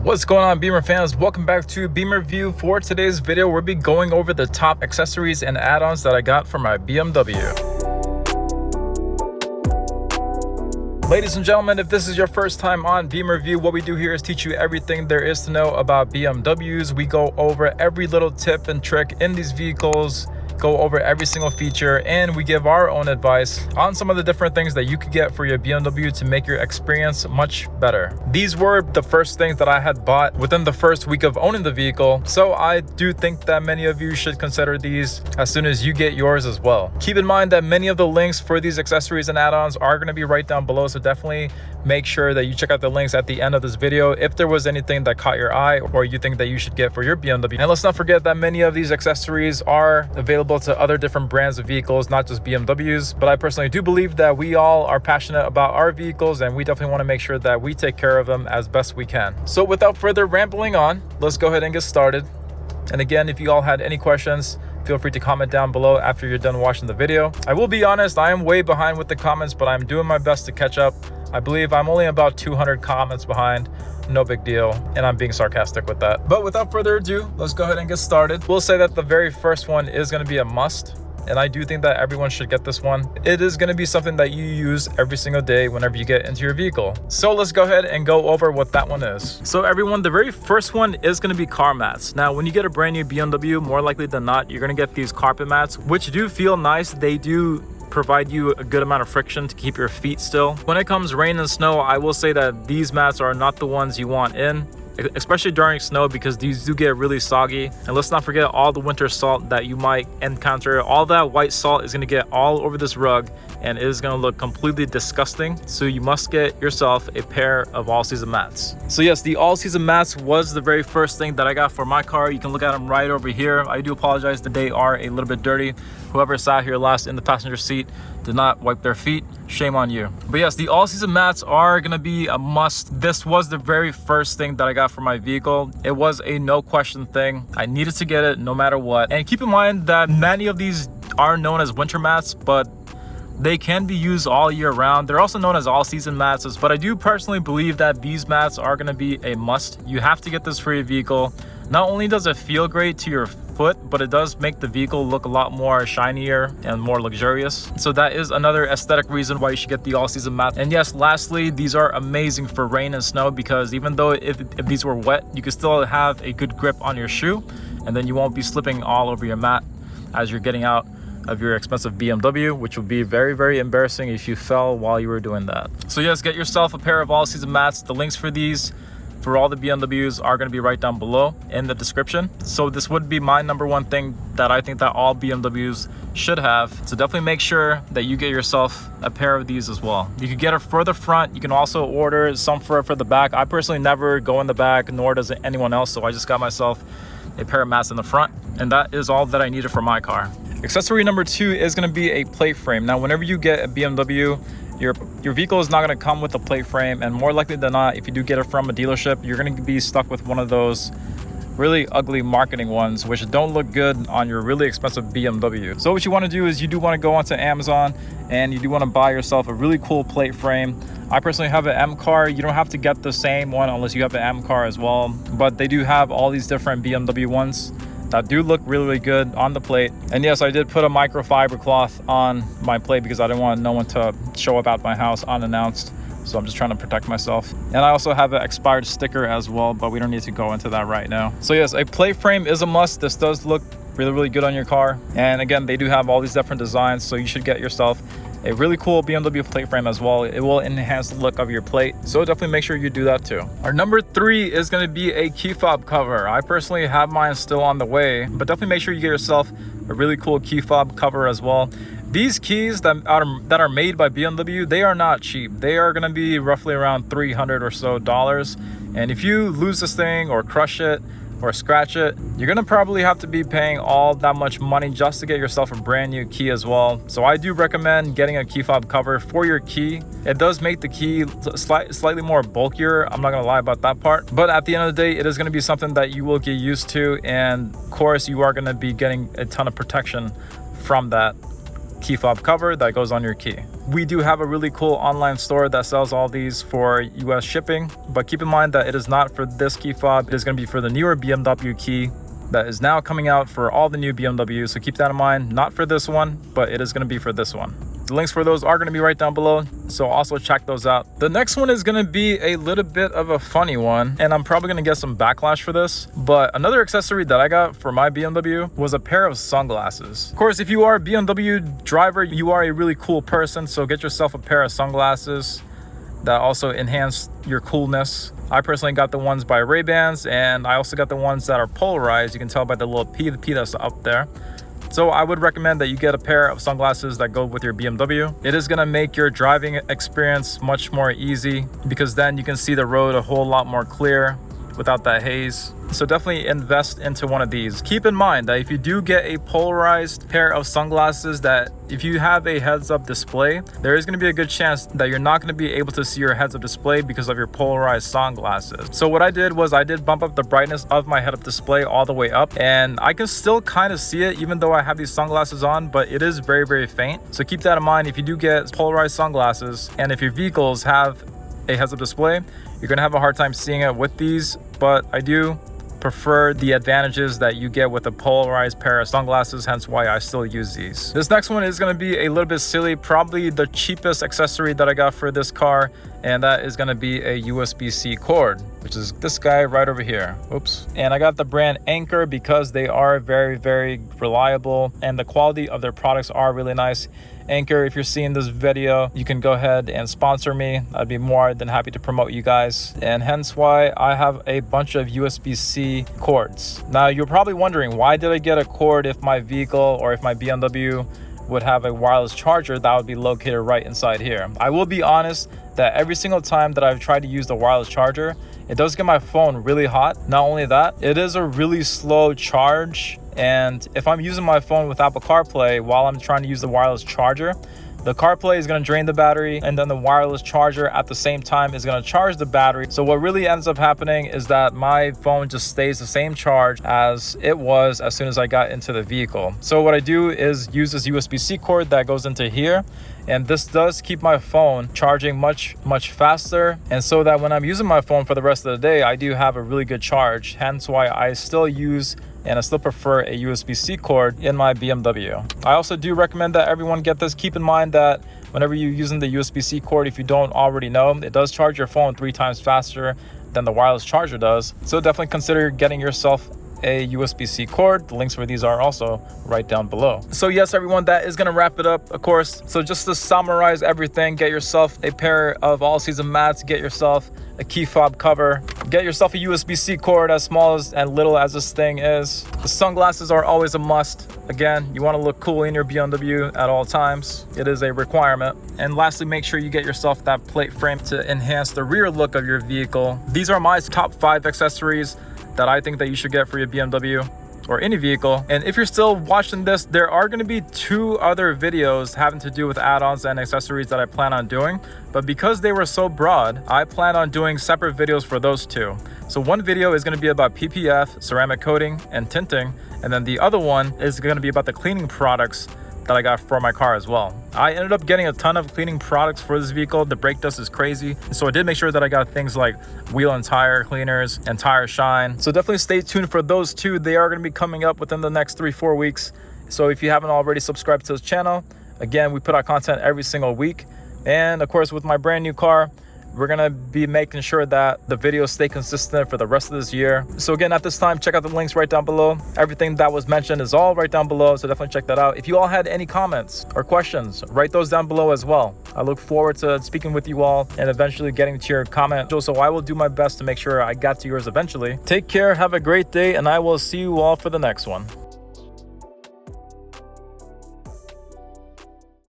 What's going on, Beamer fans? Welcome back to Beamer Review. For today's video, we'll be going over the top accessories and add-ons that I got for my BMW. Ladies and gentlemen, if this is your first time on Beamer Review, what we do here is teach you everything there is to know about BMWs. We go over every little tip and trick in these vehicles, go over every single feature, and we give our own advice on some of the different things that you could get for your BMW to make your experience much better. These were the first things that I had bought within the first week of owning the vehicle, so I do think that many of you should consider these as soon as you get yours as well. Keep in mind that many of the links for these accessories and add-ons are going to be right down below, so definitely make sure that you check out the links at the end of this video if there was anything that caught your eye or you think that you should get for your BMW. And let's not forget that many of these accessories are available to other different brands of vehicles, not just BMWs. But I personally do believe that we all are passionate about our vehicles, and we definitely want to make sure that we take care of them as best we can. So without further rambling on, let's go ahead and get started. And again, if you all had any questions, feel free to comment down below after you're done watching the video. I will be honest, I am way behind with the comments, but I'm doing my best to catch up. I believe I'm only about 200 comments behind. No big deal, and I'm being sarcastic with that. But without further ado, let's go ahead and get started. We'll say that the very first one is going to be a must, and I do think that everyone should get this one. It is going to be something that you use every single day whenever you get into your vehicle. So let's go ahead and go over what that one is. So everyone, the very first one is going to be car mats. Now, when you get a brand new BMW, more likely than not, you're going to get these carpet mats, which do feel nice. They do provide you a good amount of friction to keep your feet still. When it comes rain and snow, I will say that these mats are not the ones you want in, especially during snow, because these do get really soggy. And let's not forget all the winter salt that you might encounter. All that white salt is going to get all over this rug, and it is going to look completely disgusting. So you must get yourself a pair of all-season mats. So yes, the all-season mats was the very first thing that I got for my car. You can look at them right over here. I do apologize that they are a little bit dirty. Whoever sat here last in the passenger seat did not wipe their feet. Shame on you. But yes, the all-season mats are gonna be a must. This was the very first thing that I got for my vehicle. It was a no question thing. I needed to get it no matter what. And keep in mind that many of these are known as winter mats, but they can be used all year round. They're also known as all-season mats, but I do personally believe that these mats are gonna be a must. You have to get this for your vehicle. Not only does it feel great to your foot, but it does make the vehicle look a lot more shinier and more luxurious. So that is another aesthetic reason why you should get the all-season mat. And yes, lastly, these are amazing for rain and snow, because even though if these were wet, you can still have a good grip on your shoe, and then you won't be slipping all over your mat as you're getting out of your expensive BMW, which would be very, very embarrassing if you fell while you were doing that. So yes, get yourself a pair of all-season mats. The links for these for all the BMWs are going to be right down below in the description. So this would be my number one thing that I think that all BMWs should have. So definitely make sure that you get yourself a pair of these as well. You can get it for the front. You can also order some for the back. I personally never go in the back, nor does anyone else. So I just got myself a pair of mats in the front, and that is all that I needed for my car. Accessory number 2 is going to be a plate frame. Now, whenever you get a BMW, your vehicle is not going to come with a plate frame, and more likely than not, if you do get it from a dealership, you're going to be stuck with one of those really ugly marketing ones, which don't look good on your really expensive BMW. So what you want to do is you do want to go onto Amazon, and you do want to buy yourself a really cool plate frame. I personally have an M car. You don't have to get the same one unless you have an M car as well, but they do have all these different BMW ones that do look really, really good on the plate. And yes, I did put a microfiber cloth on my plate because I didn't want no one to show up at my house unannounced. So I'm just trying to protect myself. And I also have an expired sticker as well, but we don't need to go into that right now. So yes, a plate frame is a must. This does look really, really good on your car. And again, they do have all these different designs, so you should get yourself a really cool BMW plate frame as well. It will enhance the look of your plate, so definitely make sure you do that too. Our number 3 is going to be a key fob cover. I personally have mine still on the way, but definitely make sure you get yourself a really cool key fob cover as well. These keys that are made by BMW, they are not cheap. They are going to be roughly around $300 or so. And if you lose this thing or crush it or scratch it, you're gonna probably have to be paying all that much money just to get yourself a brand new key as well. So I do recommend getting a key fob cover for your key. It does make the key slightly more bulkier, I'm not gonna lie about that part, but at the end of the day, it is gonna be something that you will get used to, and of course you are gonna be getting a ton of protection from that key fob cover that goes on your key. We do have a really cool online store that sells all these for US shipping, but keep in mind that it is not for this key fob. It is going to be for the newer BMW key that is now coming out for all the new BMWs. So keep that in mind, not for this one, but it is going to be for this one. The links for those are going to be right down below, so also check those out. The next one is going to be a little bit of a funny one, and I'm probably going to get some backlash for this, but another accessory that I got for my BMW was a pair of sunglasses. Of course, if you are a BMW driver, you are a really cool person, so get yourself a pair of sunglasses that also enhance your coolness. I personally got the ones by Ray-Bans, and I also got the ones that are polarized. You can tell by the little P that's up there. So I would recommend that you get a pair of sunglasses that go with your BMW. It is going to make your driving experience much more easy, because then you can see the road a whole lot more clear without that haze. So definitely invest into one of these. Keep in mind that if you do get a polarized pair of sunglasses, that if you have a heads-up display, there is going to be a good chance that you're not going to be able to see your heads-up display because of your polarized sunglasses. So what I did was I did bump up the brightness of my head-up display all the way up, and I can still kind of see it even though I have these sunglasses on, but it is very, very faint. So keep that in mind if you do get polarized sunglasses, and if your vehicles have a heads-up display, you're going to have a hard time seeing it with these, but I do prefer the advantages that you get with a polarized pair of sunglasses, hence why I still use these. This next one is going to be a little bit silly, probably the cheapest accessory that I got for this car, and that is going to be a USB-C cord, which is this guy right over here. Oops. And I got the brand Anker because they are very, very reliable, and the quality of their products are really nice. Anker, if you're seeing this video, you can go ahead and sponsor me. I'd be more than happy to promote you guys, and hence why I have a bunch of USB-C cords. Now you're probably wondering, why did I get a cord if my vehicle or if my BMW would have a wireless charger that would be located right inside here? I will be honest that every single time that I've tried to use the wireless charger, it does get my phone really hot. Not only that, it is a really slow charge, and if I'm using my phone with Apple CarPlay while I'm trying to use the wireless charger, the CarPlay is going to drain the battery, and then the wireless charger at the same time is going to charge the battery. So what really ends up happening is that my phone just stays the same charge as it was as soon as I got into the vehicle. So what I do is use this USB-C cord that goes into here, and this does keep my phone charging much faster, and so that when I'm using my phone for the rest of the day, I do have a really good charge, hence why I still use and I still prefer a USB-C cord in my BMW. I also do recommend that everyone get this. Keep in mind that whenever you're using the USB-C cord, if you don't already know, it does charge your phone 3 times faster than the wireless charger does. So definitely consider getting yourself a USB-C cord. The links for these are also right down below. So yes, everyone, that is going to wrap it up, of course. So just to summarize everything, get yourself a pair of all-season mats, get yourself a key fob cover, get yourself a USB-C cord, as small and little as this thing is. The sunglasses are always a must. Again, you want to look cool in your BMW at all times. It is a requirement. And lastly, make sure you get yourself that plate frame to enhance the rear look of your vehicle. These are my top 5 accessories that I think that you should get for your BMW or any vehicle. And if you're still watching this, there are going to be 2 other videos having to do with add-ons and accessories that I plan on doing, but because they were so broad, I plan on doing separate videos for those 2. So one video is going to be about PPF, ceramic coating, and tinting, and then the other one is going to be about the cleaning products that I got for my car as well. I ended up getting a ton of cleaning products for this vehicle. The brake dust is crazy, so I did make sure that I got things like wheel and tire cleaners and tire shine. So definitely stay tuned for those 2. They are going to be coming up within the next 3-4 weeks. So if you haven't already subscribed to this channel, again, we put out content every single week. And of course, with my brand new car, we're going to be making sure that the videos stay consistent for the rest of this year. So again, at this time, check out the links right down below. Everything that was mentioned is all right down below, so definitely check that out. If you all had any comments or questions, write those down below as well. I look forward to speaking with you all and eventually getting to your comment. So I will do my best to make sure I got to yours eventually. Take care, have a great day, and I will see you all for the next one.